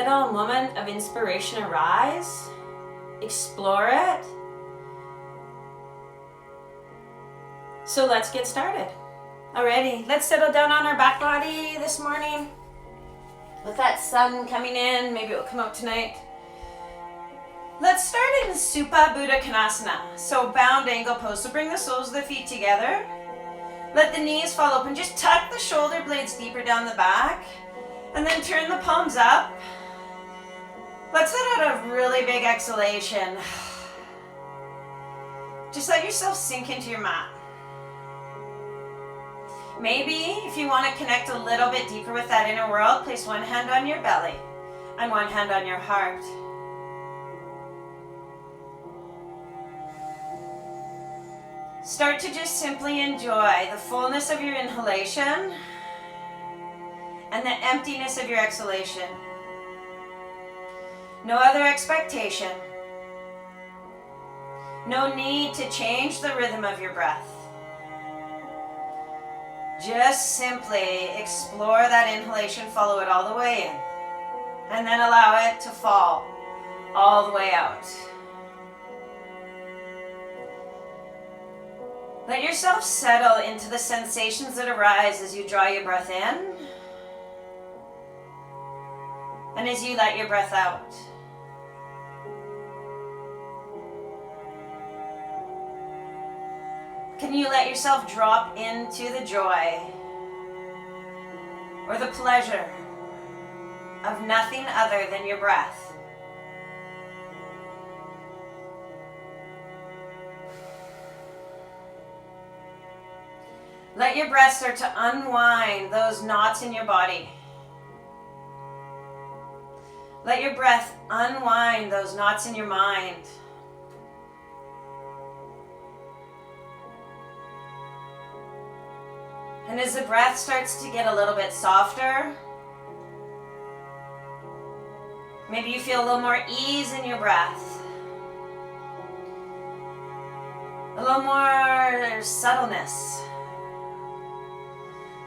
little moment of inspiration arise. Explore it. So let's get started. Alrighty, let's settle down on our back body this morning. With that sun coming in, maybe it will come out tonight. Let's start in Supta Baddha Konasana. So bound angle pose. So bring the soles of the feet together. Let the knees fall open. Just tuck the shoulder blades deeper down the back. And then turn the palms up. Let's let out a really big exhalation. Just let yourself sink into your mat. Maybe if you want to connect a little bit deeper with that inner world, place one hand on your belly and one hand on your heart. Start to just simply enjoy the fullness of your inhalation and the emptiness of your exhalation. No other expectation. No need to change the rhythm of your breath. Just simply explore that inhalation, follow it all the way in, and then allow it to fall all the way out. Let yourself settle into the sensations that arise as you draw your breath in and as you let your breath out. Can you let yourself drop into the joy or the pleasure of nothing other than your breath? Let your breath start to unwind those knots in your body. Let your breath unwind those knots in your mind. And as the breath starts to get a little bit softer, maybe you feel a little more ease in your breath, a little more subtleness.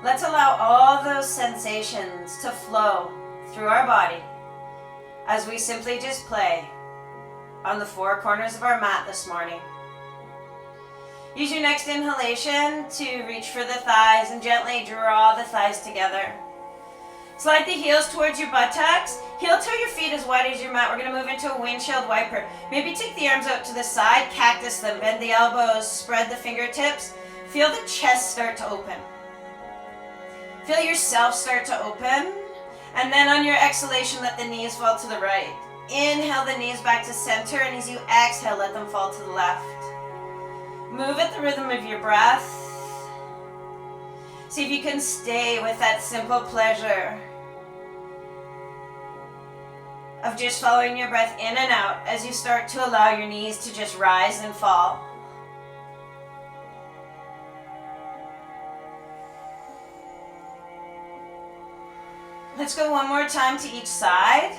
Let's allow all those sensations to flow through our body as we simply just play on the four corners of our mat this morning. Use your next inhalation to reach for the thighs and gently draw the thighs together. Slide the heels towards your buttocks. Heel toe your feet as wide as your mat. We're going to move into a windshield wiper. Maybe take the arms out to the side, cactus them, bend the elbows, spread the fingertips. Feel the chest start to open. Feel yourself start to open. And then on your exhalation, let the knees fall to the right. Inhale the knees back to center, and as you exhale, let them fall to the left. Move at the rhythm of your breath. See if you can stay with that simple pleasure of just following your breath in and out as you start to allow your knees to just rise and fall. Let's go one more time to each side.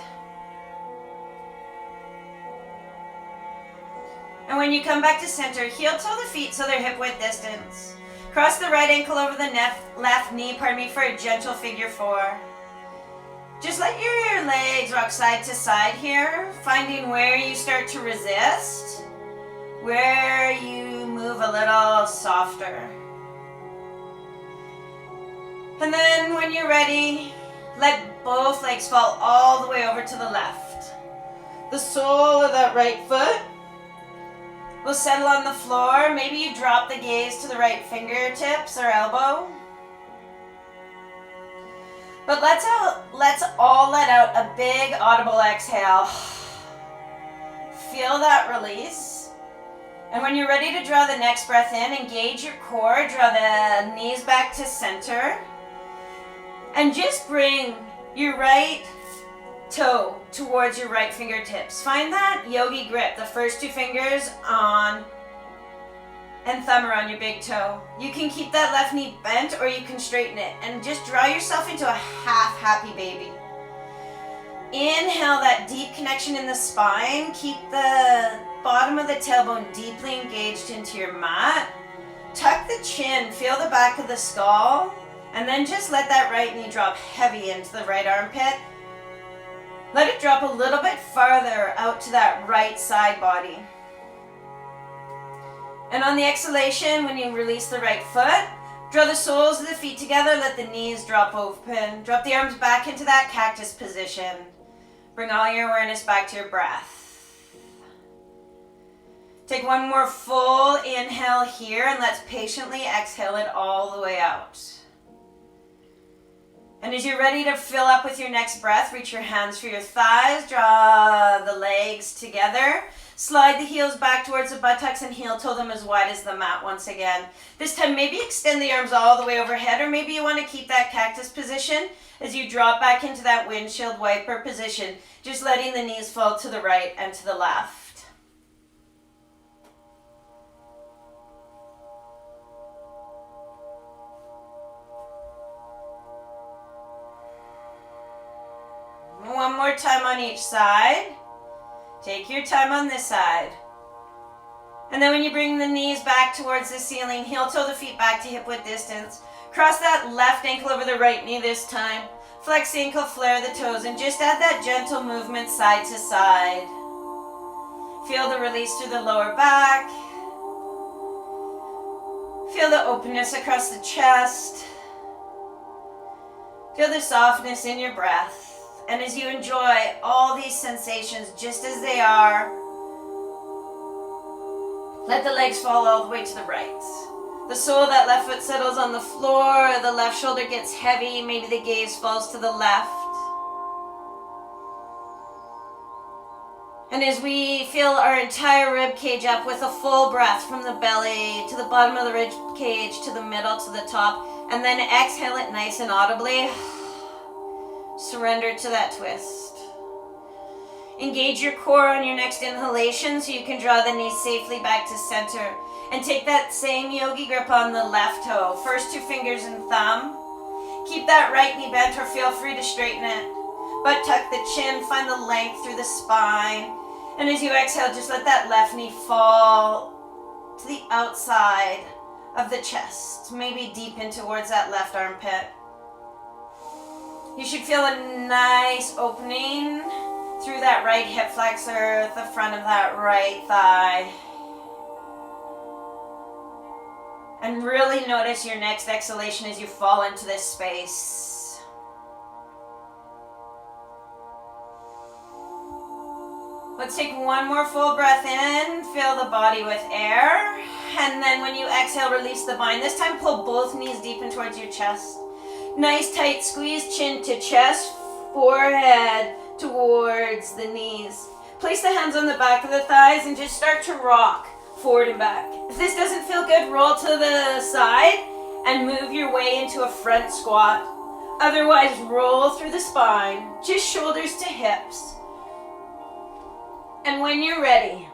And when you come back to center, heel toe the feet so they're hip width distance. Cross the right ankle over the left knee, for a gentle figure four. Just let your legs rock side to side here, finding where you start to resist, where you move a little softer. And then when you're ready, let both legs fall all the way over to the left. The sole of that right foot will settle on the floor. Maybe you drop the gaze to the right fingertips or elbow. But let's all let out a big audible exhale. Feel that release. And when you're ready to draw the next breath in, engage your core, draw the knees back to center. And just bring your right toe towards your right fingertips. Find that yogi grip, the first two fingers on and thumb around your big toe. You can keep that left knee bent or you can straighten it and just draw yourself into a half happy baby. Inhale that deep connection in the spine. Keep the bottom of the tailbone deeply engaged into your mat. Tuck the chin, feel the back of the skull, and then just let that right knee drop heavy into the right armpit. Let it drop a little bit farther out to that right side body. And on the exhalation, when you release the right foot, draw the soles of the feet together, let the knees drop open. Drop the arms back into that cactus position. Bring all your awareness back to your breath. Take one more full inhale here, and let's patiently exhale it all the way out. And as you're ready to fill up with your next breath, reach your hands for your thighs, draw the legs together, slide the heels back towards the buttocks and heel toe them as wide as the mat once again. This time maybe extend the arms all the way overhead, or maybe you want to keep that cactus position as you drop back into that windshield wiper position, just letting the knees fall to the right and to the left. One more time on each side. Take your time on this side. And then when you bring the knees back towards the ceiling, heel toe the feet back to hip width distance. Cross that left ankle over the right knee this time. Flex the ankle, flare the toes, and just add that gentle movement side to side. Feel the release through the lower back. Feel the openness across the chest. Feel the softness in your breath. And as you enjoy all these sensations just as they are, let the legs fall all the way to the right. The sole of that left foot settles on the floor, the left shoulder gets heavy, maybe the gaze falls to the left. And as we fill our entire rib cage up with a full breath from the belly to the bottom of the rib cage, to the middle, to the top, and then exhale it nice and audibly. Surrender to that twist. Engage your core on your next inhalation so you can draw the knees safely back to center. And take that same yogi grip on the left toe. First 2 fingers and thumb. Keep that right knee bent or feel free to straighten it. But tuck the chin, find the length through the spine. And as you exhale, just let that left knee fall to the outside of the chest. Maybe deep in towards that left armpit. You should feel a nice opening through that right hip flexor, the front of that right thigh. And really notice your next exhalation as you fall into this space. Let's take one more full breath in, fill the body with air. And then when you exhale, release the bind. This time pull both knees deep in towards your chest. Nice tight squeeze, chin to chest, forehead towards the knees. Place the hands on the back of the thighs and just start to rock forward and back. If this doesn't feel good, roll to the side and move your way into a front squat. Otherwise, roll through the spine, just shoulders to hips. And when you're ready,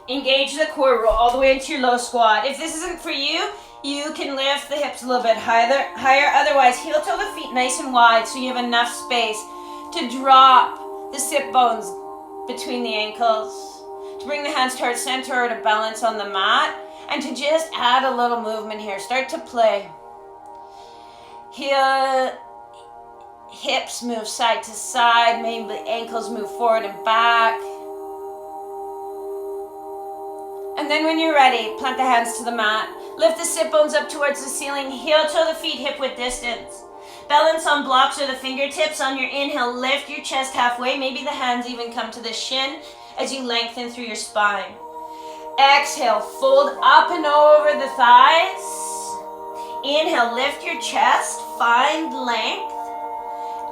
engage the core, roll all the way into your low squat. If this isn't for you, you can lift the hips a little bit higher. Otherwise, heel toe the feet nice and wide so you have enough space to drop the sit bones between the ankles, to bring the hands towards center or to balance on the mat, and to just add a little movement here. Start to play. Heel, hips move side to side, maybe the ankles move forward and back. And then when you're ready, plant the hands to the mat. Lift the sit bones up towards the ceiling. Heel toe the feet hip width distance. Balance on blocks or the fingertips. On your inhale, lift your chest halfway. Maybe the hands even come to the shin as you lengthen through your spine. Exhale, fold up and over the thighs. Inhale, lift your chest. Find length.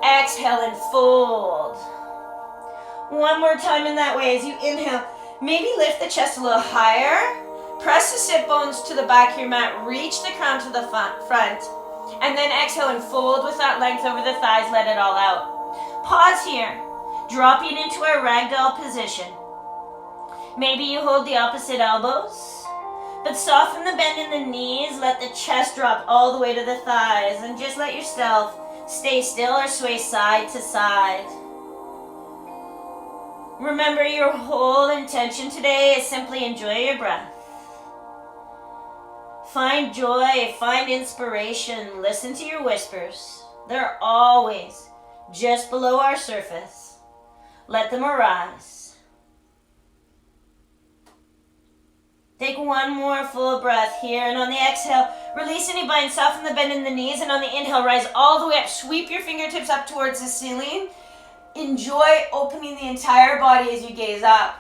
Exhale and fold. One more time in that way as you inhale. Maybe lift the chest a little higher. Press the sit bones to the back of your mat. Reach the crown to the front. And then exhale and fold with that length over the thighs. Let it all out. Pause here. Dropping into our ragdoll position. Maybe you hold the opposite elbows. But soften the bend in the knees. Let the chest drop all the way to the thighs. And just let yourself stay still or sway side to side. Remember, your whole intention today is simply enjoy your breath. Find joy, find inspiration, listen to your whispers. They're always just below our surface. Let them arise. Take one more full breath here, and on the exhale, release any bind, soften the bend in the knees, and on the inhale, rise all the way up. Sweep your fingertips up towards the ceiling. Enjoy opening the entire body as you gaze up.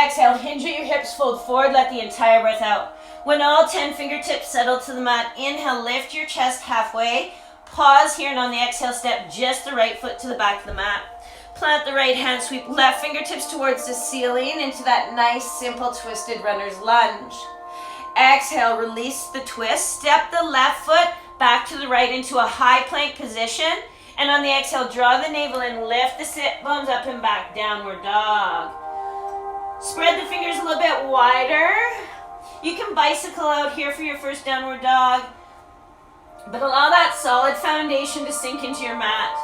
Exhale, hinge at your hips, fold forward, let the entire breath out. When all 10 fingertips settle to the mat, inhale, lift your chest halfway. Pause here, and on the exhale, step just the right foot to the back of the mat. Plant the right hand, sweep left fingertips towards the ceiling into that nice, simple, twisted runner's lunge. Exhale, release the twist. Step the left foot back to the right into a high plank position. And on the exhale, draw the navel in, lift the sit bones up and back, downward dog. Spread the fingers a little bit wider. You can bicycle out here for your first downward dog, but allow that solid foundation to sink into your mat.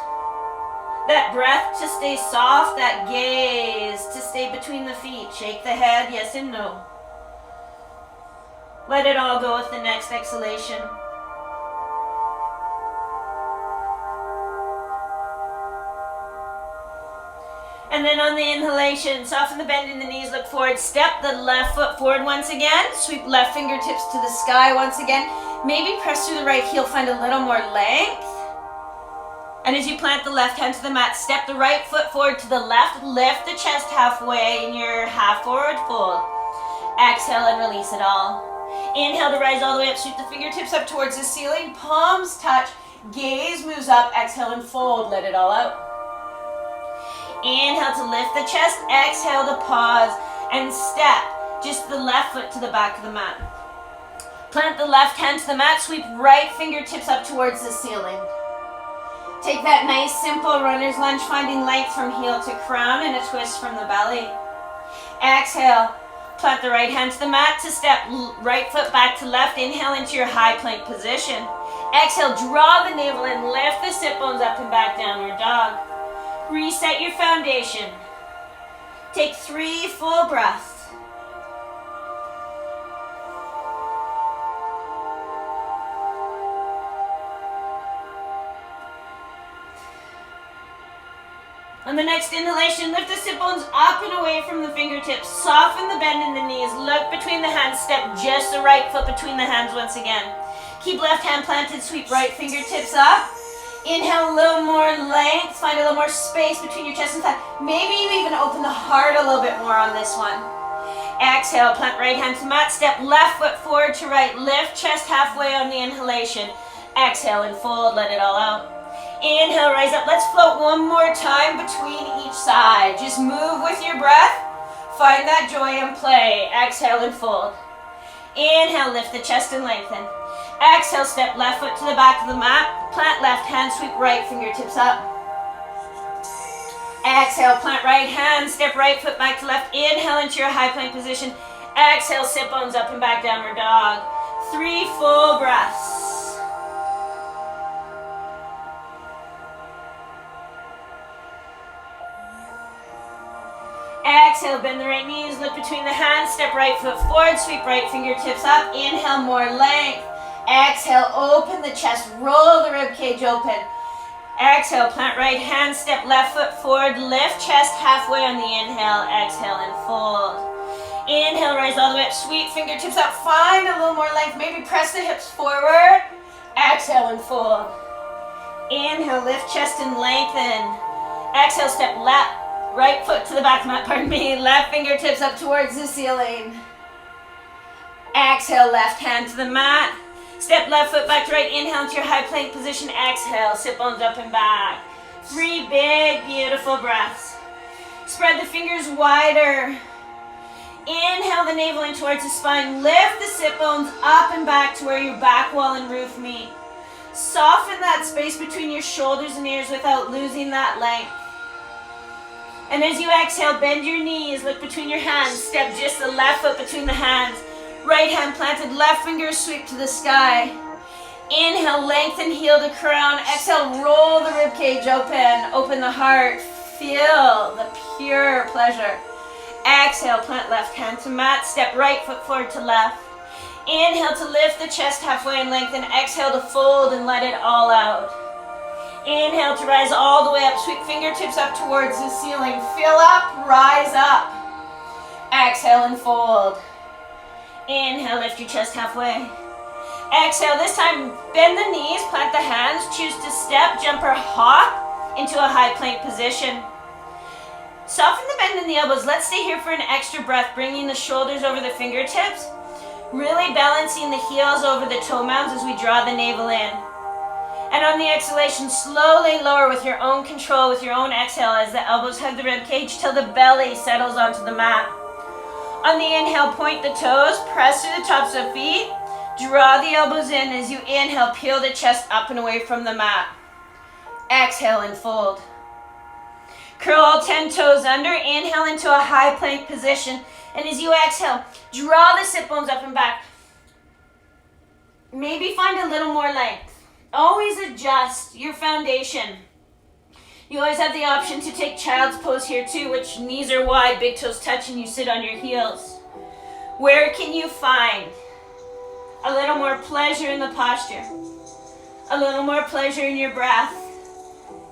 That breath to stay soft, that gaze to stay between the feet. Shake the head, yes and no. Let it all go with the next exhalation. And then on the inhalation, soften the bend in the knees, look forward, step the left foot forward once again, sweep left fingertips to the sky once again. Maybe press through the right heel, find a little more length. And as you plant the left hand to the mat, step the right foot forward to the left, lift the chest halfway in your half forward fold. Exhale and release it all. Inhale to rise all the way up, sweep the fingertips up towards the ceiling, palms touch, gaze moves up, exhale and fold, let it all out. Inhale to lift the chest, exhale to pause and step just the left foot to the back of the mat. Plant the left hand to the mat, sweep right fingertips up towards the ceiling. Take that nice simple runner's lunge, finding length from heel to crown and a twist from the belly. Exhale, plant the right hand to the mat to step right foot back to left. Inhale into your high plank position. Exhale, draw the navel in, lift the sit bones up and back, downward dog. Reset your foundation. Take 3 full breaths. On the next inhalation, lift the sit bones up and away from the fingertips. Soften the bend in the knees. Look between the hands. Step just the right foot between the hands once again. Keep left hand planted. Sweep right fingertips up. Inhale a little more length. Find a little more space between your chest and thigh. Maybe you even open the heart a little bit more on this one. Exhale, plant right hand to mat. Step left foot forward to right. Lift chest halfway on the inhalation. Exhale and fold. Let it all out. Inhale, rise up. Let's float one more time between each side. Just move with your breath. Find that joy and play. Exhale and fold. Inhale, lift the chest and lengthen. Exhale, step left foot to the back of the mat. Plant left hand, sweep right fingertips up. Exhale, plant right hand, step right foot back to left. Inhale into your high plank position. Exhale, sit bones up and back, downward dog. 3 full breaths. Exhale, bend the right knees, look between the hands, step right foot forward, sweep right fingertips up. Inhale, more length. Exhale, open the chest, roll the rib cage open. Exhale, plant right hand, step left foot forward, lift chest halfway on the inhale. Exhale and fold. Inhale, rise all the way up, sweep fingertips up, find a little more length, maybe press the hips forward. Exhale and fold. Inhale, lift chest and lengthen. Exhale, step left. Right foot to the back of the mat, pardon me. Left fingertips up towards the ceiling. Exhale, left hand to the mat. Step left foot back to right. Inhale into your high plank position. Exhale, sit bones up and back. 3 big, beautiful breaths. Spread the fingers wider. Inhale the navel in towards the spine. Lift the sit bones up and back to where your back wall and roof meet. Soften that space between your shoulders and ears without losing that length. And as you exhale, bend your knees, look between your hands, step just the left foot between the hands. Right hand planted, left finger sweep to the sky. Inhale, lengthen heel to crown. Exhale, roll the rib cage open, open the heart. Feel the pure pleasure. Exhale, plant left hand to mat, step right foot forward to left. Inhale to lift the chest halfway and lengthen. Exhale to fold and let it all out. Inhale to rise all the way up. Sweep fingertips up towards the ceiling. Fill up, rise up. Exhale and fold. Inhale, lift your chest halfway. Exhale, this time bend the knees, plant the hands, choose to step, jump or hop into a high plank position. Soften the bend in the elbows. Let's stay here for an extra breath, bringing the shoulders over the fingertips, really balancing the heels over the toe mounds as we draw the navel in. And on the exhalation, slowly lower with your own control, with your own exhale, as the elbows hug the rib cage till the belly settles onto the mat. On the inhale, point the toes, press through the tops of feet, draw the elbows in. As you inhale, peel the chest up and away from the mat. Exhale and fold. Curl all 10 toes under, inhale into a high plank position. And as you exhale, draw the sit bones up and back. Maybe find a little more length. Always adjust your foundation. You always have the option to take child's pose here too, which knees are wide, big toes touch, and you sit on your heels. Where can you find a little more pleasure in the posture? A little more pleasure in your breath?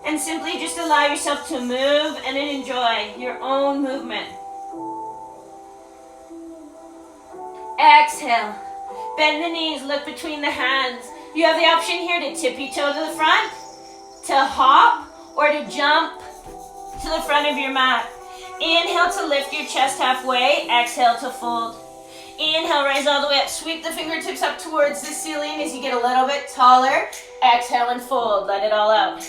And simply just allow yourself to move and enjoy your own movement. Exhale. Bend the knees, look between the hands. You have the option here to tippy-toe to the front, to hop, or to jump to the front of your mat. Inhale to lift your chest halfway. Exhale to fold. Inhale, rise all the way up. Sweep the fingertips up towards the ceiling as you get a little bit taller. Exhale and fold. Let it all out.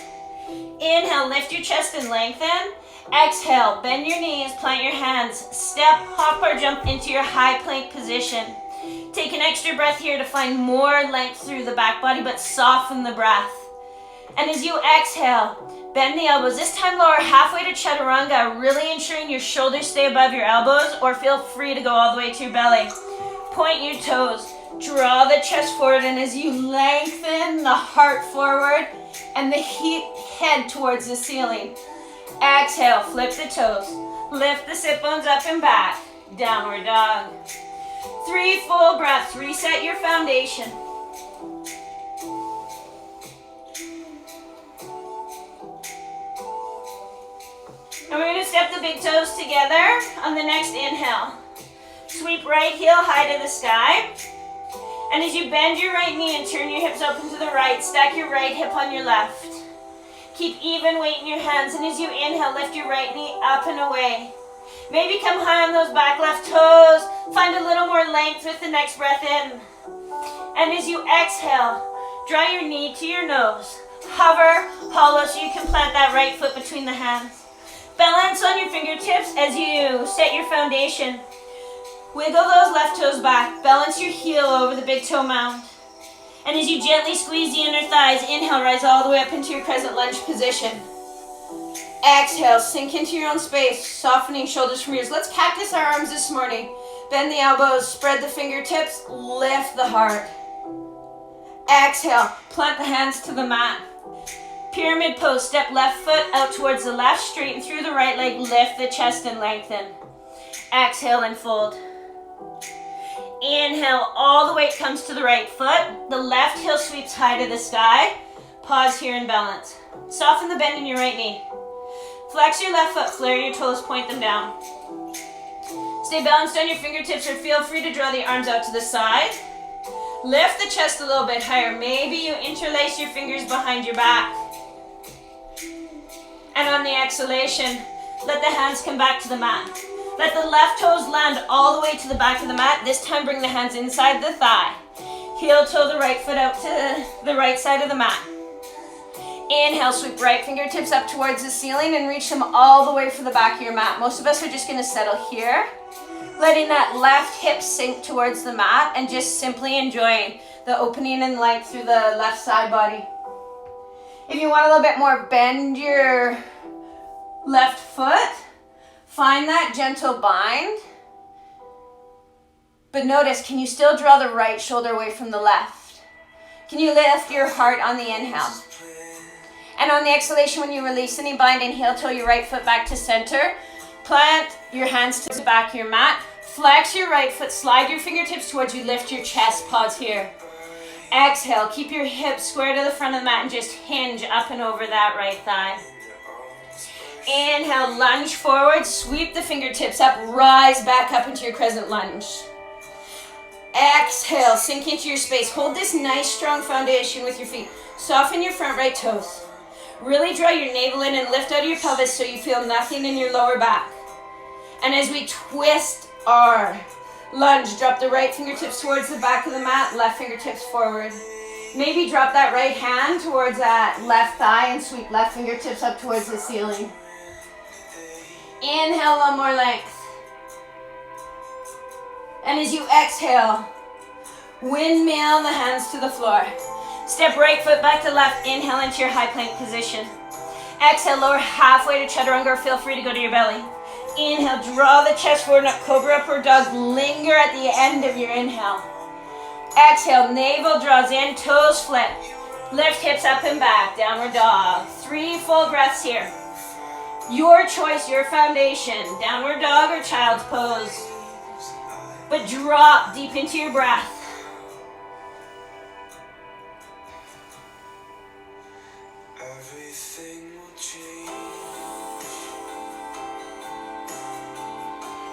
Inhale, lift your chest and lengthen. Exhale, bend your knees, plant your hands. Step, hop, or jump into your high plank position. Take an extra breath here to find more length through the back body, but soften the breath. And as you exhale, bend the elbows. This time lower halfway to chaturanga, really ensuring your shoulders stay above your elbows, or feel free to go all the way to your belly. Point your toes, draw the chest forward, and as you lengthen the heart forward and the head towards the ceiling. Exhale, flip the toes, lift the sit bones up and back, downward dog. 3 full breaths, reset your foundation. And we're going to step the big toes together on the next inhale. Sweep right heel high to the sky. And as you bend your right knee and turn your hips open to the right, stack your right hip on your left. Keep even weight in your hands, and as you inhale, lift your right knee up and away. Maybe come high on those back left toes. Find a little more length with the next breath in. And as you exhale, draw your knee to your nose. Hover, hollow, so you can plant that right foot between the hands. Balance on your fingertips as you set your foundation. Wiggle those left toes back. Balance your heel over the big toe mound. And as you gently squeeze the inner thighs, inhale, rise all the way up into your crescent lunge position. Exhale, sink into your own space, softening shoulders from ears. Let's cactus our arms this morning. Bend the elbows, spread the fingertips, lift the heart. Exhale, plant the hands to the mat. Pyramid pose, step left foot out towards the left, straighten through the right leg, lift the chest and lengthen. Exhale and fold. Inhale, all the weight comes to the right foot. The left heel sweeps high to the sky. Pause here and balance. Soften the bend in your right knee. Flex your left foot, flare your toes, point them down. Stay balanced on your fingertips, or feel free to draw the arms out to the side. Lift the chest a little bit higher. Maybe you interlace your fingers behind your back. And on the exhalation, let the hands come back to the mat. Let the left toes land all the way to the back of the mat. This time bring the hands inside the thigh. Heel toe the right foot out to the right side of the mat. Inhale, sweep right fingertips up towards the ceiling and reach them all the way for the back of your mat. Most of us are just going to settle here, letting that left hip sink towards the mat and just simply enjoying the opening and length through the left side body. If you want a little bit more, bend your left foot. Find that gentle bind. But notice, can you still draw the right shoulder away from the left? Can you lift your heart on the inhale? And on the exhalation, when you release any bind, inhale, toe your right foot back to center. Plant your hands to the back of your mat. Flex your right foot, slide your fingertips towards you, lift your chest, pause here. Exhale, keep your hips square to the front of the mat and just hinge up and over that right thigh. Inhale, lunge forward, sweep the fingertips up, rise back up into your crescent lunge. Exhale, sink into your space. Hold this nice strong foundation with your feet. Soften your front right toes. Really draw your navel in and lift out of your pelvis so you feel nothing in your lower back. And as we twist our lunge, drop the right fingertips towards the back of the mat, left fingertips forward. Maybe drop that right hand towards that left thigh and sweep left fingertips up towards the ceiling. Inhale, one more length. And as you exhale, windmill the hands to the floor. Step right foot back to left. Inhale into your high plank position. Exhale, lower halfway to chaturanga, or feel free to go to your belly. Inhale, draw the chest forward, up, cobra, upward dog. Linger at the end of your inhale. Exhale, navel draws in, toes flip. Lift hips up and back, downward dog. 3 full breaths here. Your choice, your foundation, downward dog or child's pose. But drop deep into your breath.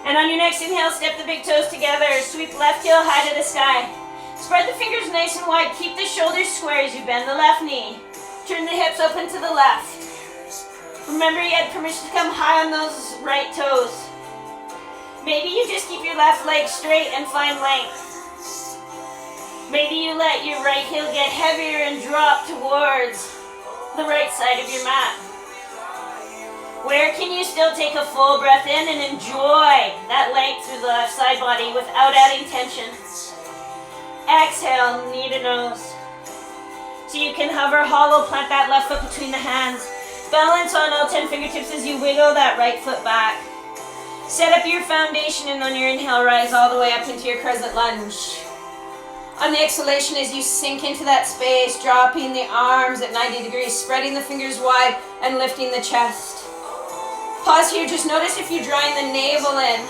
And on your next inhale, step the big toes together. Sweep left heel high to the sky. Spread the fingers nice and wide. Keep the shoulders square as you bend the left knee. Turn the hips open to the left. Remember, you had permission to come high on those right toes. Maybe you just keep your left leg straight and find length. Maybe you let your right heel get heavier and drop towards the right side of your mat. Where can you still take a full breath in and enjoy that length through the left side body without adding tension? Exhale, knee to nose. So you can hover hollow, plant that left foot between the hands. Balance on all 10 fingertips as you wiggle that right foot back. Set up your foundation, and on your inhale, rise all the way up into your crescent lunge. On the exhalation, as you sink into that space, dropping the arms at 90 degrees, spreading the fingers wide and lifting the chest. Pause here, just notice if you're drawing the navel in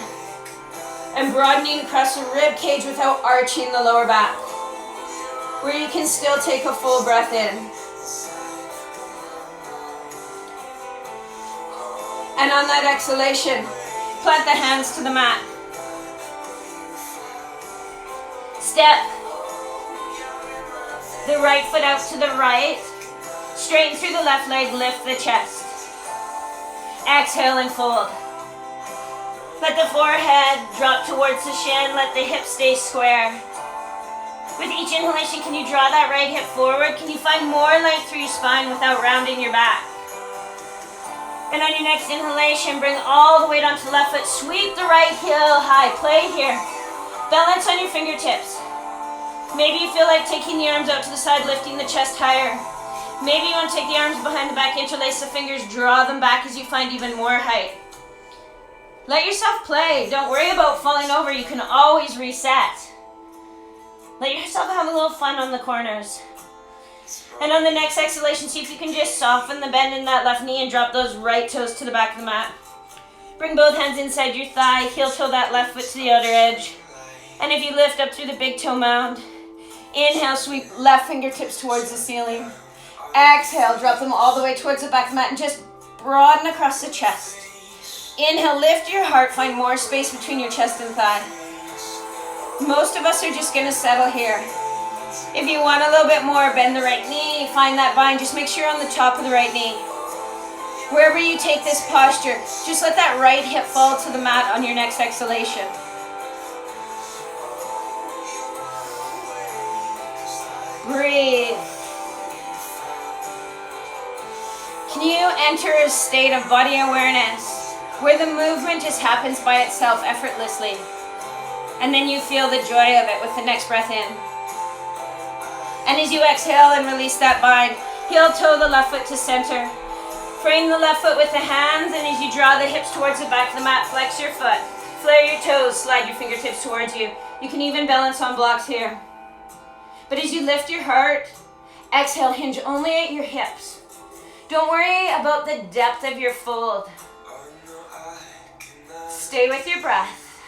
and broadening across the rib cage without arching the lower back, where you can still take a full breath in. And on that exhalation, plant the hands to the mat. Step the right foot out to the right. Straighten through the left leg, lift the chest. Exhale and fold. Let the forehead drop towards the shin. Let the hips stay square. With each inhalation, can you draw that right hip forward? Can you find more length through your spine without rounding your back? And on your next inhalation, bring all the weight onto the left foot. Sweep the right heel high. Play here. Balance on your fingertips. Maybe you feel like taking the arms out to the side, lifting the chest higher. Maybe you want to take the arms behind the back, interlace the fingers, draw them back as you find even more height. Let yourself play. Don't worry about falling over. You can always reset. Let yourself have a little fun on the corners. And on the next exhalation, see if you can just soften the bend in that left knee and drop those right toes to the back of the mat. Bring both hands inside your thigh, heel toe that left foot to the outer edge. And if you lift up through the big toe mound, inhale, sweep left fingertips towards the ceiling. Exhale, drop them all the way towards the back of the mat and just broaden across the chest. Inhale, lift your heart, find more space between your chest and thigh. Most of us are just going to settle here. If you want a little bit more, bend the right knee, find that bind, just make sure you're on the top of the right knee. Wherever you take this posture, just let that right hip fall to the mat on your next exhalation. Breathe. Can you enter a state of body awareness where the movement just happens by itself effortlessly? And then you feel the joy of it with the next breath in. And as you exhale and release that bind, heel toe the left foot to center. Frame the left foot with the hands, and as you draw the hips towards the back of the mat, flex your foot. Flare your toes, slide your fingertips towards you. You can even balance on blocks here. But as you lift your heart, exhale, hinge only at your hips. Don't worry about the depth of your fold. Stay with your breath.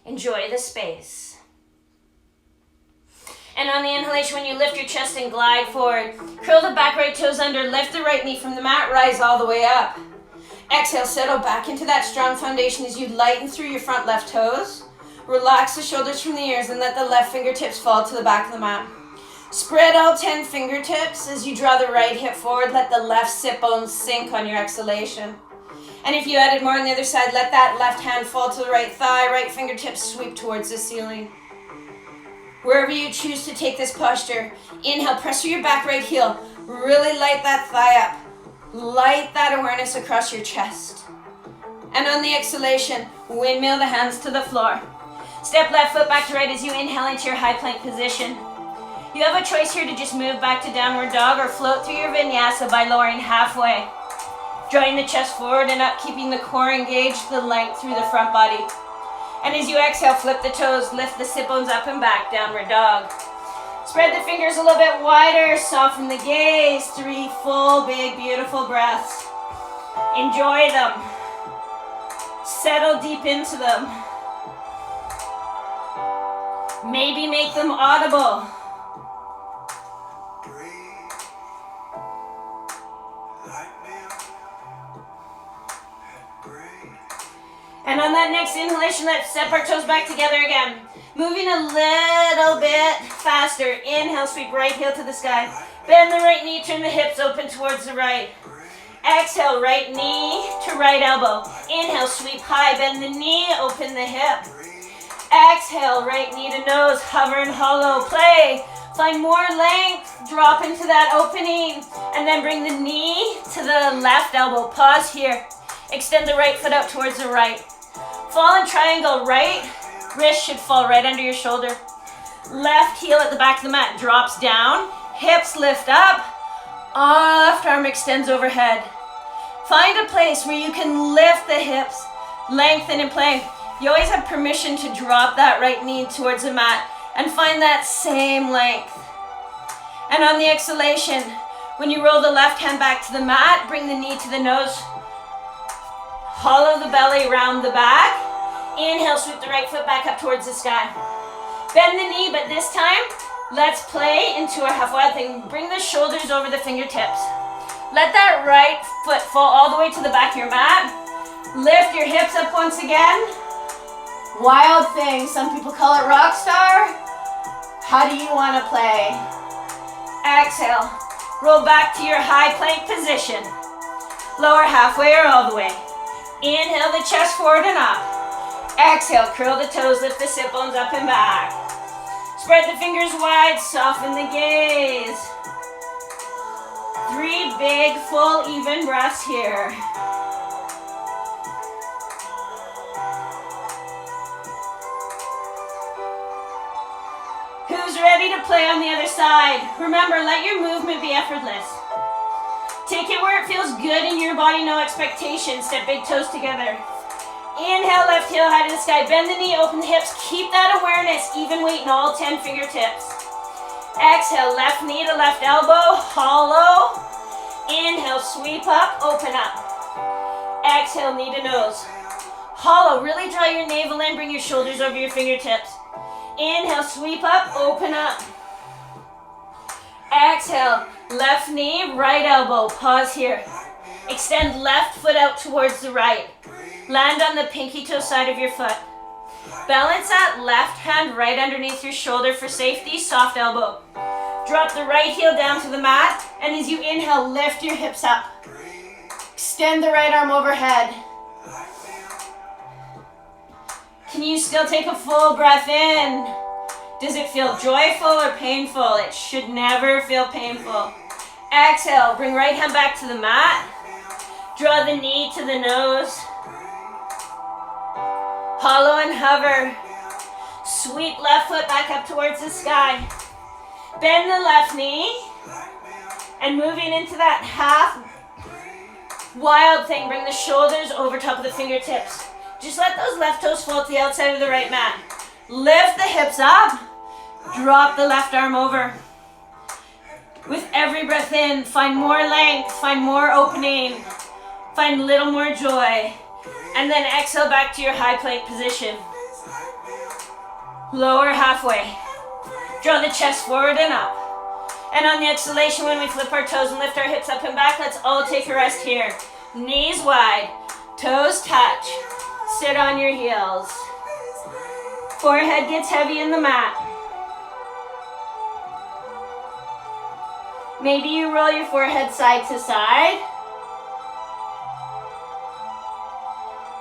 Enjoy the space. And on the inhalation, when you lift your chest and glide forward, curl the back right toes under, lift the right knee from the mat, rise all the way up. Exhale, settle back into that strong foundation as you lighten through your front left toes. Relax the shoulders from the ears and let the left fingertips fall to the back of the mat. Spread all 10 fingertips as you draw the right hip forward. Let the left sit bones sink on your exhalation. And if you added more on the other side, let that left hand fall to the right thigh, right fingertips sweep towards the ceiling. Wherever you choose to take this posture, inhale, press through your back right heel. Really light that thigh up. Light that awareness across your chest. And on the exhalation, windmill the hands to the floor. Step left foot back to right as you inhale into your high plank position. You have a choice here to just move back to downward dog or float through your vinyasa by lowering halfway. Drawing the chest forward and up, keeping the core engaged, the length through the front body. And as you exhale, flip the toes, lift the sit bones up and back, downward dog. Spread the fingers a little bit wider, soften the gaze. 3 full, big, beautiful breaths. Enjoy them. Settle deep into them. Maybe make them audible. And on that next inhalation, let's step our toes back together again. Moving a little bit faster. Inhale, sweep right heel to the sky. Bend the right knee, turn the hips open towards the right. Exhale, right knee to right elbow. Inhale, sweep high, bend the knee, open the hip. Exhale, right knee to nose, hover and hollow. Play. Find more length, drop into that opening, and then bring the knee to the left elbow. Pause here. Extend the right foot out towards the right. Fall in triangle, right wrist should fall right under your shoulder. Left heel at the back of the mat drops down, hips lift up, left arm extends overhead. Find a place where you can lift the hips, lengthen and play. You always have permission to drop that right knee towards the mat and find that same length. And on the exhalation, when you roll the left hand back to the mat, bring the knee to the nose. Hollow the belly, round the back. Inhale, sweep the right foot back up towards the sky. Bend the knee, but this time, let's play into a half wild thing. Bring the shoulders over the fingertips. Let that right foot fall all the way to the back of your mat. Lift your hips up once again. Wild thing, some people call it rock star. How do you want to play? Exhale, roll back to your high plank position. Lower halfway or all the way. Inhale the chest forward and up. Exhale, curl the toes, lift the sit bones up and back. Spread the fingers wide, soften the gaze. 3 big, full, even breaths here. Who's ready to play on the other side? Remember, let your movement be effortless. Take it where it feels good in your body, no expectation. Step big toes together. Inhale, left heel high to the sky. Bend the knee, open the hips. Keep that awareness, even weight in all 10 fingertips. Exhale, left knee to left elbow, hollow. Inhale, sweep up, open up. Exhale, knee to nose. Hollow, really draw your navel in, bring your shoulders over your fingertips. Inhale, sweep up, open up. Exhale, left knee, right elbow, pause here. Extend left foot out towards the right. Land on the pinky toe side of your foot. Balance that left hand right underneath your shoulder for safety, soft elbow. Drop the right heel down to the mat, and as you inhale, lift your hips up. Extend the right arm overhead. Can you still take a full breath in? Does it feel joyful or painful? It should never feel painful. Exhale, bring right hand back to the mat. Draw the knee to the nose. Hollow and hover. Sweep left foot back up towards the sky. Bend the left knee. And moving into that half wild thing, bring the shoulders over top of the fingertips. Just let those left toes fall to the outside of the right mat. Lift the hips up. Drop the left arm over. With every breath in, find more length, find more opening, find a little more joy. And then exhale back to your high plank position. Lower halfway. Draw the chest forward and up. And on the exhalation, when we flip our toes and lift our hips up and back, let's all take a rest here. Knees wide, toes touch. Sit on your heels. Forehead gets heavy in the mat. Maybe you roll your forehead side to side.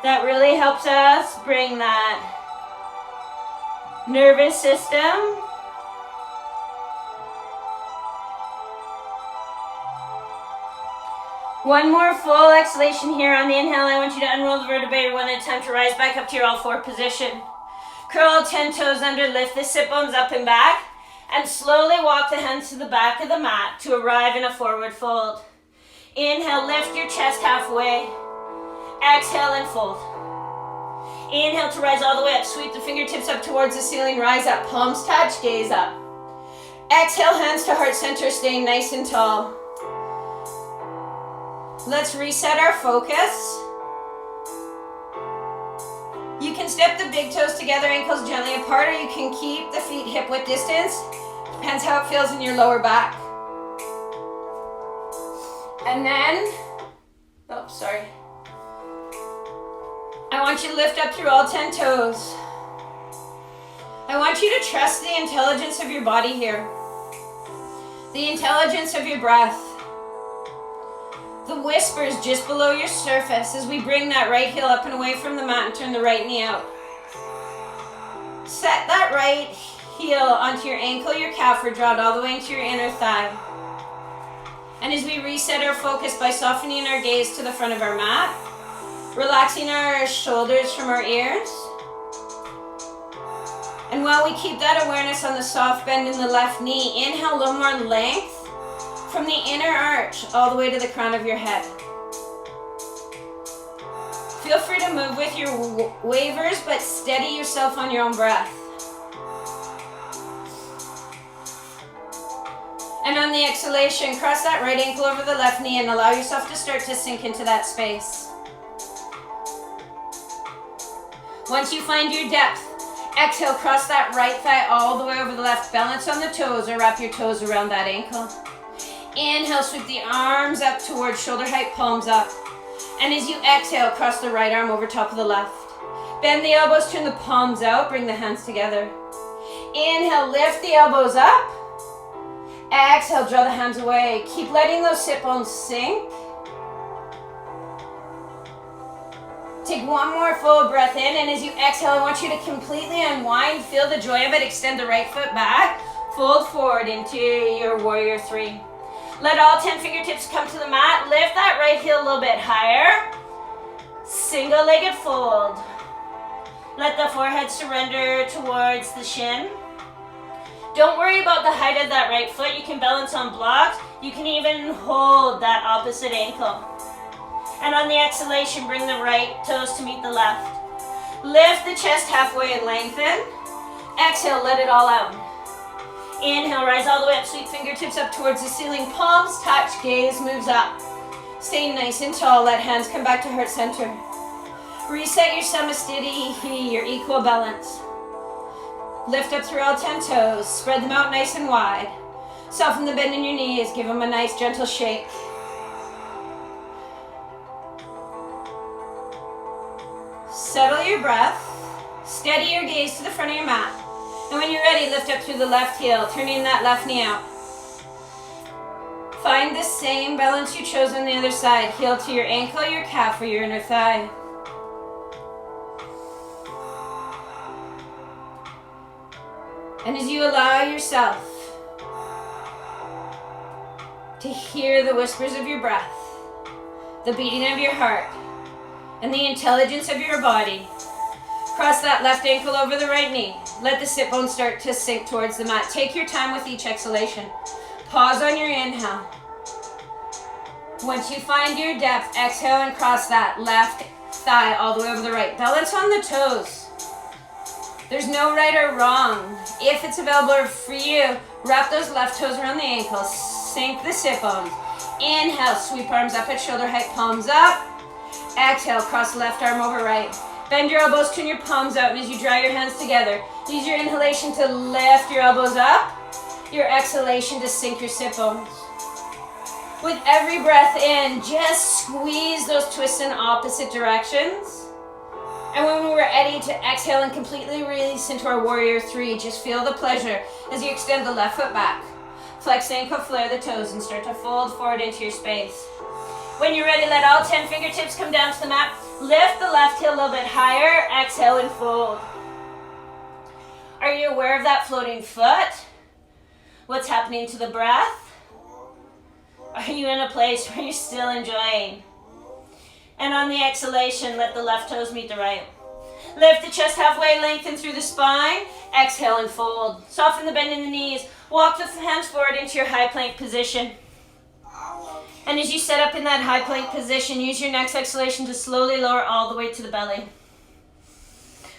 That really helps us bring that nervous system one more full exhalation here. On the inhale, I want you to unroll the vertebrae one at a time to rise back up to your all four position. Curl 10 toes under, lift the sit bones up and back, and slowly walk the hands to the back of the mat to arrive in a forward fold. Inhale, lift your chest halfway. Exhale and fold. Inhale to rise all the way up. Sweep the fingertips up towards the ceiling. Rise up, palms touch, gaze up. Exhale, hands to heart center, staying nice and tall. Let's reset our focus. You can step the big toes together, ankles gently apart, or you can keep the feet hip width distance. Depends how it feels in your lower back. And then, I want you to lift up through all 10 toes. I want you to trust the intelligence of your body here. The intelligence of your breath. The whispers just below your surface as we bring that right heel up and away from the mat and turn the right knee out. Set that right heel onto your ankle, your calf, or draw it all the way into your inner thigh. And as we reset our focus by softening our gaze to the front of our mat, relaxing our shoulders from our ears. And while we keep that awareness on the soft bend in the left knee, inhale a little more length from the inner arch all the way to the crown of your head. Feel free to move with your wavers, but steady yourself on your own breath. And on the exhalation, cross that right ankle over the left knee and allow yourself to start to sink into that space. Once you find your depth, exhale, cross that right thigh all the way over the left. Balance on the toes or wrap your toes around that ankle. Inhale, sweep the arms up towards shoulder height, palms up. And as you exhale, cross the right arm over top of the left. Bend the elbows, turn the palms out, bring the hands together. Inhale, lift the elbows up. Exhale, draw the hands away. Keep letting those sit bones sink. Take one more full breath in, and as you exhale, I want you to completely unwind. Feel the joy of it. Extend the right foot back. Fold forward into your warrior three. Let all 10 fingertips come to the mat. Lift that right heel a little bit higher. Single-legged fold. Let the forehead surrender towards the shin. Don't worry about the height of that right foot. You can balance on blocks. You can even hold that opposite ankle. And on the exhalation, bring the right toes to meet the left. Lift the chest halfway and lengthen. Exhale, let it all out. Inhale, rise all the way up, sweep fingertips up towards the ceiling. Palms touch, gaze moves up. Stay nice and tall, let hands come back to heart center. Reset your samastiti, your equal balance. Lift up through all 10 toes, spread them out nice and wide. Soften the bend in your knees, give them a nice gentle shake. Settle your breath, steady your gaze to the front of your mat. And when you're ready, lift up through the left heel, turning that left knee out. Find the same balance you chose on the other side. Heel to your ankle, your calf, or your inner thigh. And as you allow yourself to hear the whispers of your breath, the beating of your heart, and the intelligence of your body, cross that left ankle over the right knee. Let the sit bones start to sink towards the mat. Take your time with each exhalation. Pause on your inhale. Once you find your depth, exhale and cross that left thigh all the way over the right. Balance on the toes. There's no right or wrong. If it's available for you, wrap those left toes around the ankles. Sink the sit bones. Inhale, sweep arms up at shoulder height, palms up. Exhale, cross left arm over right. Bend your elbows, turn your palms out, and as you draw your hands together, use your inhalation to lift your elbows up. your exhalation to sink your sit bones. With every breath in, just squeeze those twists in opposite directions. And when we're ready to exhale and completely release into our warrior 3, just feel the pleasure as you extend the left foot back. Flex the ankle, flare the toes, and start to fold forward into your space. When you're ready, let all 10 fingertips come down to the mat. Lift the left heel a little bit higher. Exhale and fold. Are you aware of that floating foot? What's happening to the breath? Are you in a place where you're still enjoying? And on the exhalation, let the left toes meet the right. Lift the chest halfway, lengthen through the spine. Exhale and fold. Soften the bend in the knees. Walk the hands forward into your high plank position. And as you set up in that high plank position, use your next exhalation to slowly lower all the way to the belly.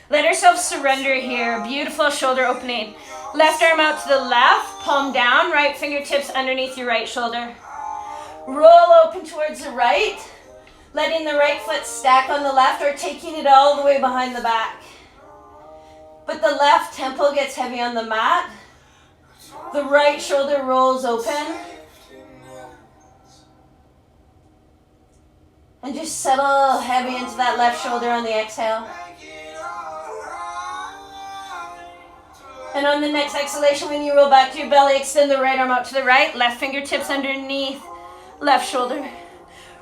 Let ourselves surrender here. Beautiful shoulder opening. Left arm out to the left, palm down, right fingertips underneath your right shoulder. Roll open towards the right, letting the right foot stack on the left or taking it all the way behind the back. But the left temple gets heavy on the mat. The right shoulder rolls open. And just settle heavy into that left shoulder on the exhale. And on the next exhalation, when you roll back to your belly, extend the right arm out to the right, left fingertips underneath left shoulder.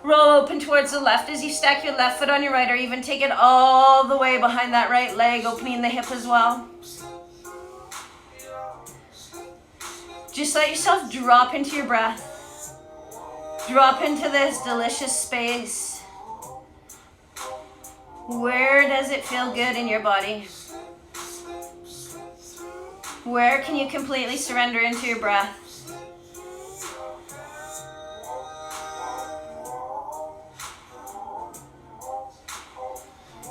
Roll open towards the left as you stack your left foot on your right, or even take it all the way behind that right leg, opening the hip as well. Just let yourself drop into your breath. Drop into this delicious space. Where does it feel good in your body? Where can you completely surrender into your breath?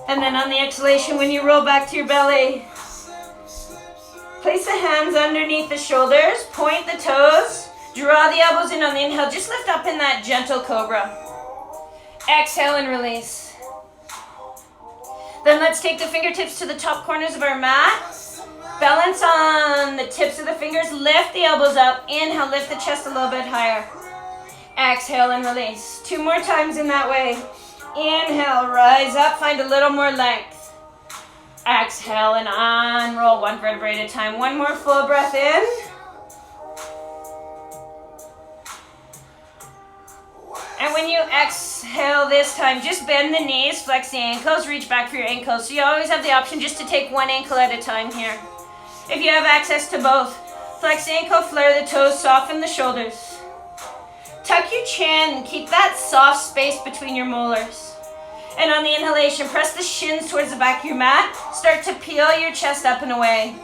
And then on the exhalation, when you roll back to your belly, place the hands underneath the shoulders, point the toes, draw the elbows in on the inhale, just lift up in that gentle cobra. Exhale and release. Then let's take the fingertips to the top corners of our mat. Balance on the tips of the fingers, lift the elbows up. Inhale, lift the chest a little bit higher. Exhale and release. 2 more times in that way. Inhale, rise up, find a little more length. Exhale and unroll 1 vertebrae at a time. 1 more full breath in. And when you exhale this time, just bend the knees, flex the ankles, reach back for your ankles. So you always have the option just to take 1 ankle at a time here. If you have access to both, flex the ankle, flare the toes, soften the shoulders. Tuck your chin, keep that soft space between your molars. And on the inhalation, press the shins towards the back of your mat. Start to peel your chest up and away.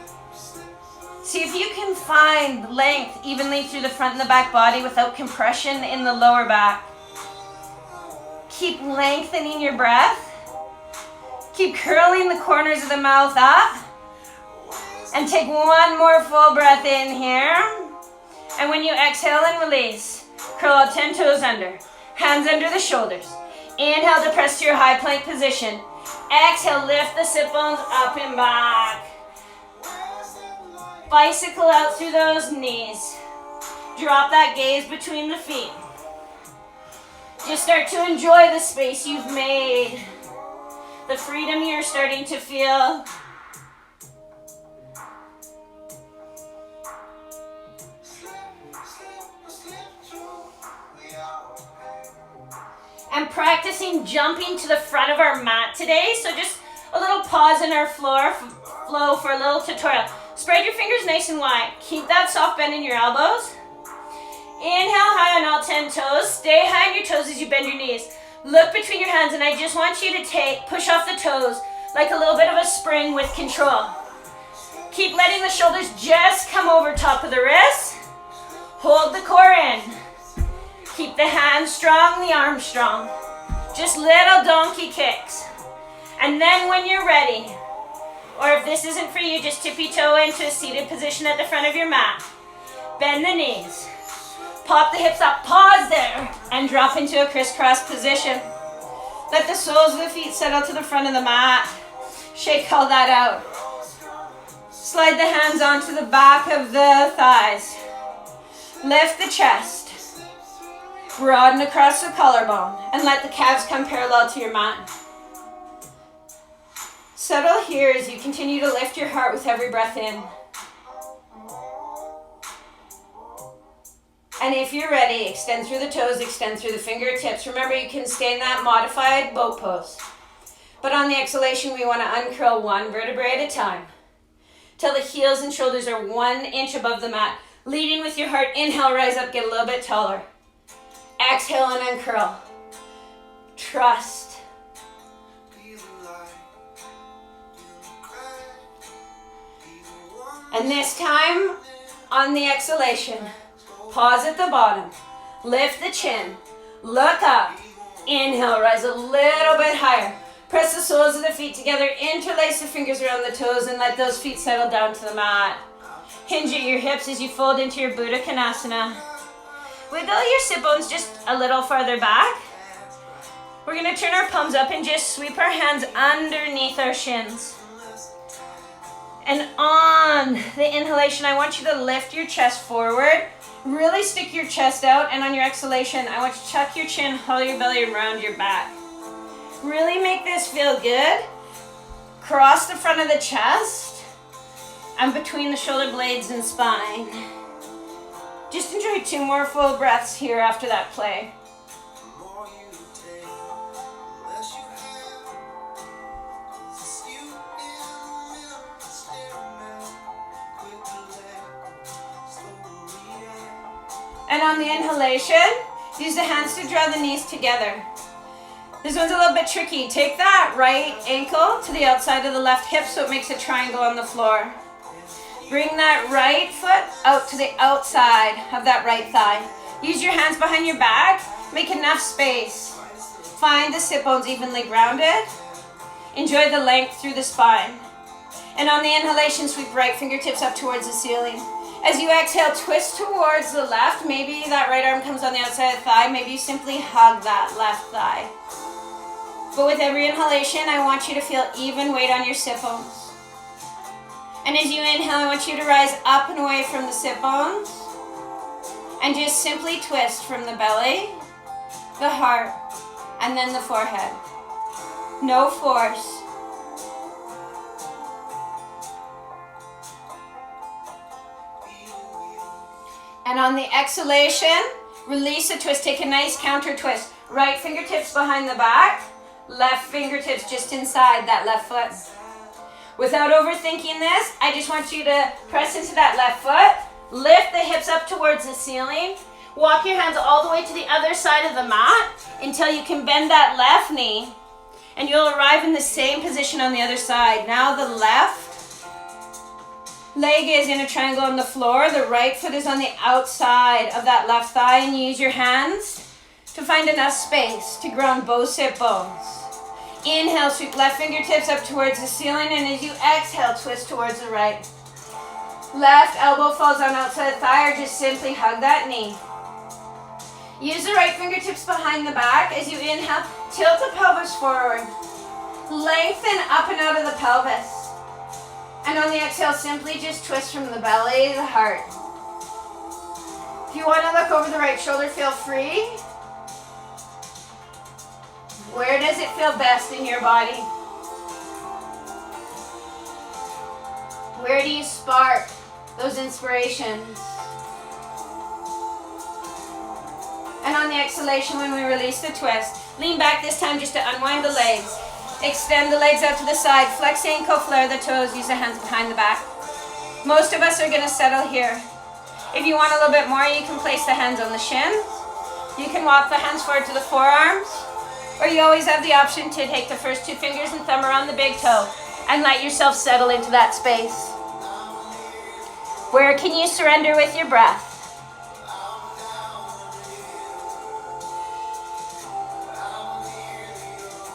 See if you can find length evenly through the front and the back body without compression in the lower back. Keep lengthening your breath. Keep curling the corners of the mouth up. And take 1 more full breath in here. And when you exhale and release, curl out 10 toes under. Hands under the shoulders. Inhale to press to your high plank position. Exhale, lift the sit bones up and back. Bicycle out through those knees. Drop that gaze between the feet. Just start to enjoy the space you've made. The freedom you're starting to feel. And practicing jumping to the front of our mat today. So just a little pause in our flow for a little tutorial. Spread your fingers nice and wide. Keep that soft bend in your elbows. Inhale high on all 10 toes. Stay high on your toes as you bend your knees. Look between your hands, and I just want you to push off the toes like a little bit of a spring with control. Keep letting the shoulders just come over top of the wrists. Hold the core in. Keep the hands strong, the arms strong. Just little donkey kicks. And then when you're ready, or if this isn't for you, just tippy toe into a seated position at the front of your mat. Bend the knees. Pop the hips up, pause there, and drop into a crisscross position. Let the soles of the feet settle to the front of the mat. Shake all that out. Slide the hands onto the back of the thighs. Lift the chest. Broaden across the collarbone and let the calves come parallel to your mat. Settle here as you continue to lift your heart with every breath in. And if you're ready, extend through the toes, extend through the fingertips. Remember, you can stay in that modified boat pose. But on the exhalation, we want to uncurl one vertebrae at a time till the heels and shoulders are 1 inch above the mat. Leading with your heart. Inhale, rise up, get a little bit taller. Exhale and uncurl. Trust. And this time, on the exhalation, pause at the bottom. Lift the chin. Look up. Inhale, rise a little bit higher. Press the soles of the feet together. Interlace the fingers around the toes and let those feet settle down to the mat. Hinge at your hips as you fold into your Buddha Konasana. Wiggle your sit bones just a little farther back. We're going to turn our palms up and just sweep our hands underneath our shins. And on the inhalation, I want you to lift your chest forward. Really stick your chest out. And on your exhalation, I want you to tuck your chin, hollow your belly around your back. Really make this feel good. Cross the front of the chest and between the shoulder blades and spine. Just enjoy 2 more full breaths here after that play. And on the inhalation, use the hands to draw the knees together. This one's a little bit tricky. Take that right ankle to the outside of the left hip so it makes a triangle on the floor. Bring that right foot out to the outside of that right thigh. Use your hands behind your back. Make enough space. Find the sit bones evenly grounded. Enjoy the length through the spine. And on the inhalation, sweep right fingertips up towards the ceiling. As you exhale, twist towards the left. Maybe that right arm comes on the outside of the thigh. Maybe you simply hug that left thigh. But with every inhalation, I want you to feel even weight on your sit bones. And as you inhale, I want you to rise up and away from the sit bones. And just simply twist from the belly, the heart, and then the forehead. No force. And on the exhalation, release a twist. Take a nice counter twist. Right fingertips behind the back. Left fingertips just inside that left foot. Without overthinking this, I just want you to press into that left foot. Lift the hips up towards the ceiling. Walk your hands all the way to the other side of the mat until you can bend that left knee. And you'll arrive in the same position on the other side. Now the left leg is in a triangle on the floor. The right foot is on the outside of that left thigh. And you use your hands to find enough space to ground both sit bones. Inhale, sweep left fingertips up towards the ceiling. And as you exhale, twist towards the right. Left elbow falls on outside thigh or just simply hug that knee. Use the right fingertips behind the back. As you inhale, tilt the pelvis forward. Lengthen up and out of the pelvis. And on the exhale, simply just twist from the belly, the heart. If you want to look over the right shoulder, feel free. Where does it feel best in your body? Where do you spark those inspirations? And on the exhalation, when we release the twist, lean back this time just to unwind the legs. Extend the legs out to the side. Flex the ankle, flare the toes. Use the hands behind the back. Most of us are going to settle here. If you want a little bit more, you can place the hands on the shins. You can walk the hands forward to the forearms. Or you always have the option to take the first 2 fingers and thumb around the big toe and let yourself settle into that space. Where can you surrender with your breath?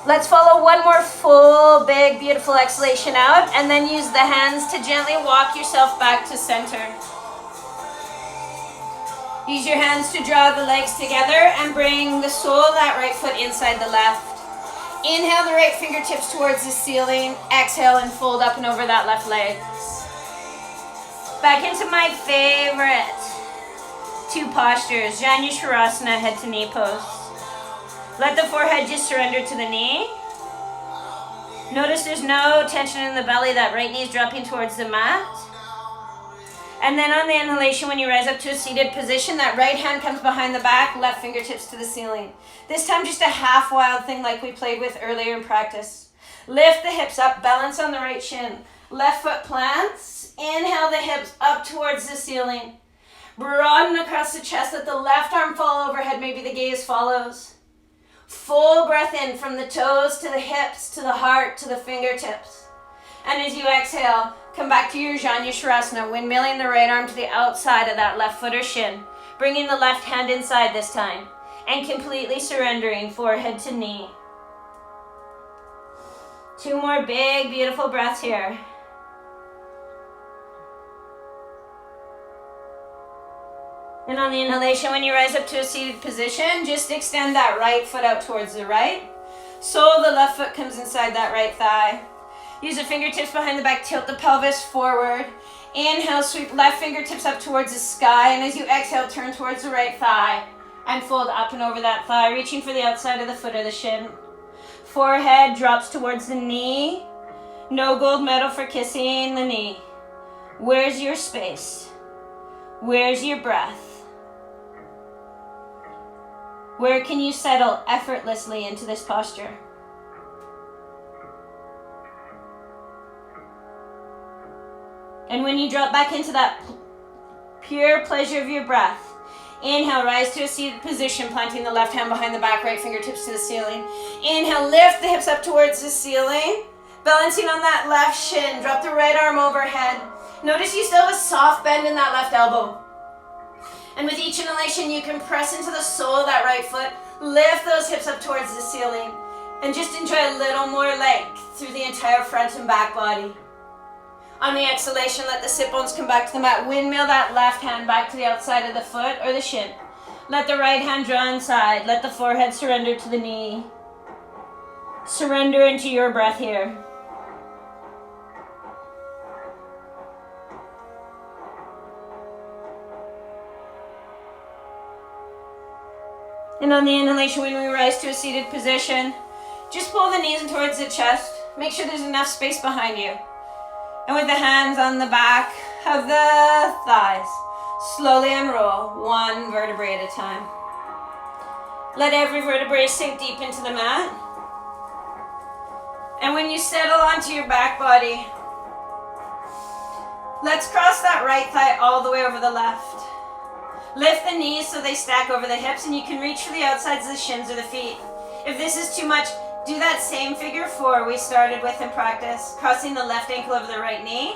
Let's follow one more full, big, beautiful exhalation out, and then use the hands to gently walk yourself back to center. Use your hands to draw the legs together and bring the sole of that right foot inside the left. Inhale the right fingertips towards the ceiling. Exhale and fold up and over that left leg. Back into my favorite two postures. Janu Shavasana, head to knee pose. Let the forehead just surrender to the knee. Notice there's no tension in the belly. That right knee is dropping towards the mat. And then on the inhalation, when you rise up to a seated position, that right hand comes behind the back, left fingertips to the ceiling. This time just a half wild thing like we played with earlier in practice. Lift the hips up, balance on the right shin. Left foot plants. Inhale the hips up towards the ceiling. Broaden across the chest, let the left arm fall overhead, maybe the gaze follows. Full breath in from the toes to the hips, to the heart, to the fingertips. And as you exhale, come back to your Janu Shavasana, windmilling the right arm to the outside of that left foot or shin, bringing the left hand inside this time, and completely surrendering forehead to knee. 2 more big, beautiful breaths here. And on the inhalation, when you rise up to a seated position, just extend that right foot out towards the right. Sole of the left foot comes inside that right thigh. Use the fingertips behind the back, tilt the pelvis forward. Inhale, sweep left fingertips up towards the sky. And as you exhale, turn towards the right thigh and fold up and over that thigh, reaching for the outside of the foot or the shin. Forehead drops towards the knee. No gold medal for kissing the knee. Where's your space? Where's your breath? Where can you settle effortlessly into this posture? And when you drop back into that pure pleasure of your breath, inhale, rise to a seated position, planting the left hand behind the back, right fingertips to the ceiling. Inhale, lift the hips up towards the ceiling, balancing on that left shin. Drop the right arm overhead. Notice you still have a soft bend in that left elbow. And with each inhalation, you can press into the sole of that right foot, lift those hips up towards the ceiling, and just enjoy a little more length through the entire front and back body. On the exhalation, let the sit bones come back to the mat. Windmill that left hand back to the outside of the foot or the shin. Let the right hand draw inside. Let the forehead surrender to the knee. Surrender into your breath here. And on the inhalation, when we rise to a seated position, just pull the knees in towards the chest. Make sure there's enough space behind you. And with the hands on the back of the thighs, slowly unroll, 1 vertebrae at a time. Let every vertebrae sink deep into the mat. And when you settle onto your back body, let's cross that right thigh all the way over the left. Lift the knees so they stack over the hips, and you can reach for the outsides of the shins or the feet. If this is too much, do that same figure 4 we started with in practice, crossing the left ankle over the right knee,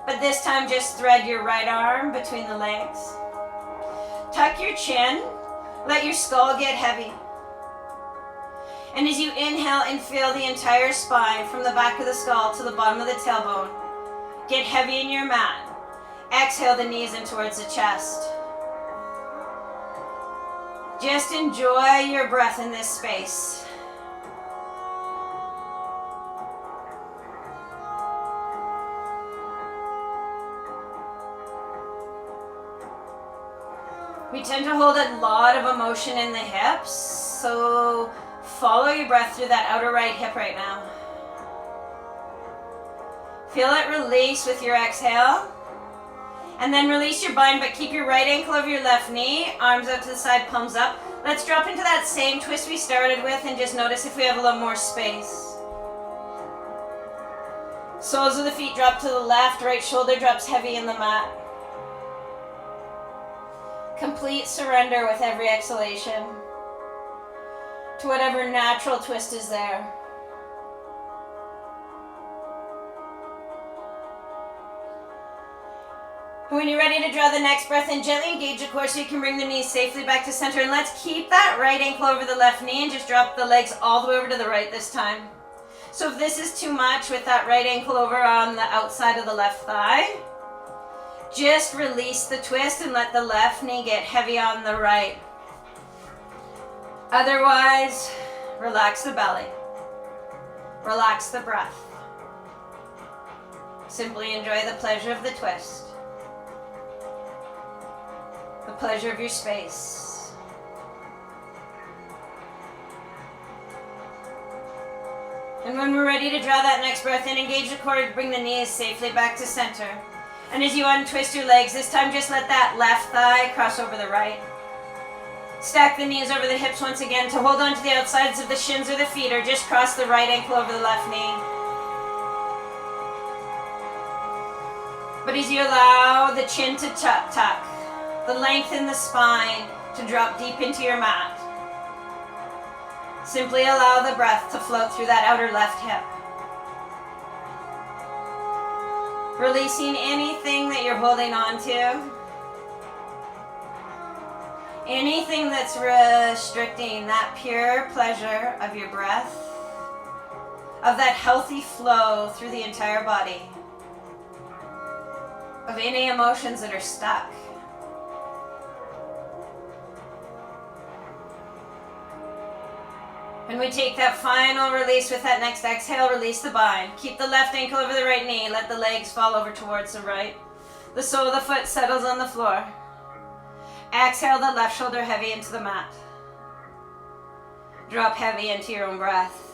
but this time just thread your right arm between the legs. Tuck your chin, let your skull get heavy. And as you inhale and feel the entire spine from the back of the skull to the bottom of the tailbone, get heavy in your mat. Exhale the knees in towards the chest. Just enjoy your breath in this space. We tend to hold a lot of emotion in the hips, so follow your breath through that outer right hip right now. Feel it release with your exhale. And then release your bind, but keep your right ankle over your left knee, arms out to the side, palms up. Let's drop into that same twist we started with and just notice if we have a little more space. Soles of the feet drop to the left, right shoulder drops heavy in the mat. Complete surrender with every exhalation to whatever natural twist is there. When you're ready to draw the next breath in, gently engage the core so you can bring the knees safely back to center. And let's keep that right ankle over the left knee and just drop the legs all the way over to the right this time. So if this is too much with that right ankle over on the outside of the left thigh, just release the twist and let the left knee get heavy on the right. Otherwise, relax the belly. Relax the breath. Simply enjoy the pleasure of the twist. the pleasure of your space. And when we're ready to draw that next breath in, engage the core to bring the knees safely back to center. And as you untwist your legs, this time just let that left thigh cross over the right. Stack the knees over the hips once again to hold on to the outsides of the shins or the feet, or just cross the right ankle over the left knee. But as you allow the chin to tuck, the length in the spine to drop deep into your mat, simply allow the breath to float through that outer left hip. Releasing anything that you're holding on to. Anything that's restricting that pure pleasure of your breath, of that healthy flow through the entire body, of any emotions that are stuck. And we take that final release with that next exhale, release the bind. Keep the left ankle over the right knee, let the legs fall over towards the right. The sole of the foot settles on the floor. Exhale the left shoulder heavy into the mat. Drop heavy into your own breath.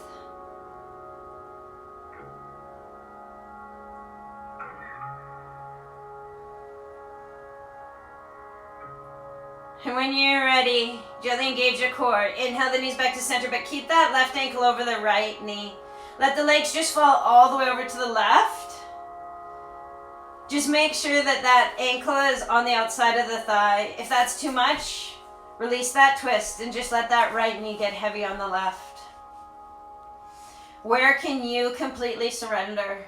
And when you're ready, gently engage your core. Inhale the knees back to center, but keep that left ankle over the right knee. Let the legs just fall all the way over to the left. Just make sure that that ankle is on the outside of the thigh. If that's too much, release that twist and just let that right knee get heavy on the left. Where can you completely surrender?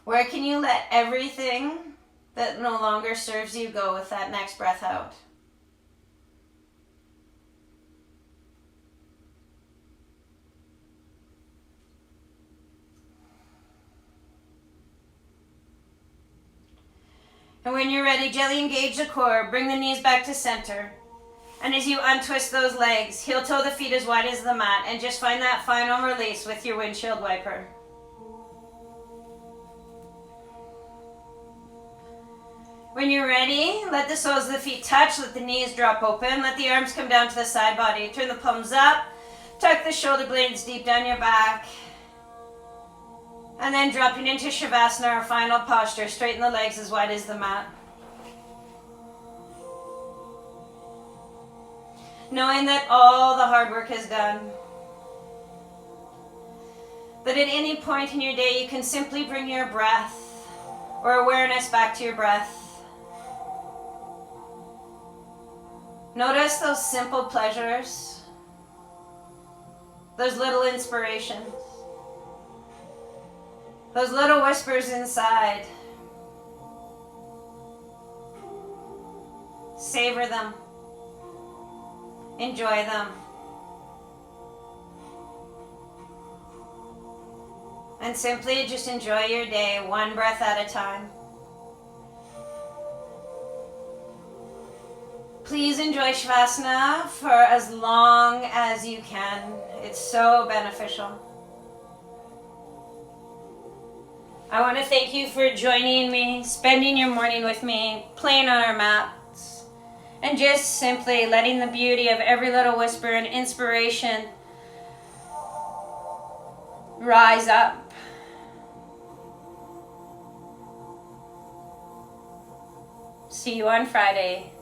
Where can you let everything that no longer serves you go with that next breath out? And when you're ready, gently engage the core. Bring the knees back to center. And as you untwist those legs, heel toe the feet as wide as the mat, and just find that final release with your windshield wiper. When you're ready, let the soles of the feet touch, let the knees drop open, let the arms come down to the side body. Turn the palms up, tuck the shoulder blades deep down your back. And then dropping into Shavasana, our final posture. Straighten the legs as wide as the mat. Knowing that all the hard work is done. That at any point in your day, you can simply bring your breath or awareness back to your breath. Notice those simple pleasures, those little inspirations. Those little whispers inside. Savor them. Enjoy them. And simply just enjoy your day one breath at a time. Please enjoy Shavasana for as long as you can. It's so beneficial. I want to thank you for joining me, spending your morning with me, playing on our mats, and just simply letting the beauty of every little whisper and inspiration rise up. See you on Friday.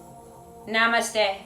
Namaste.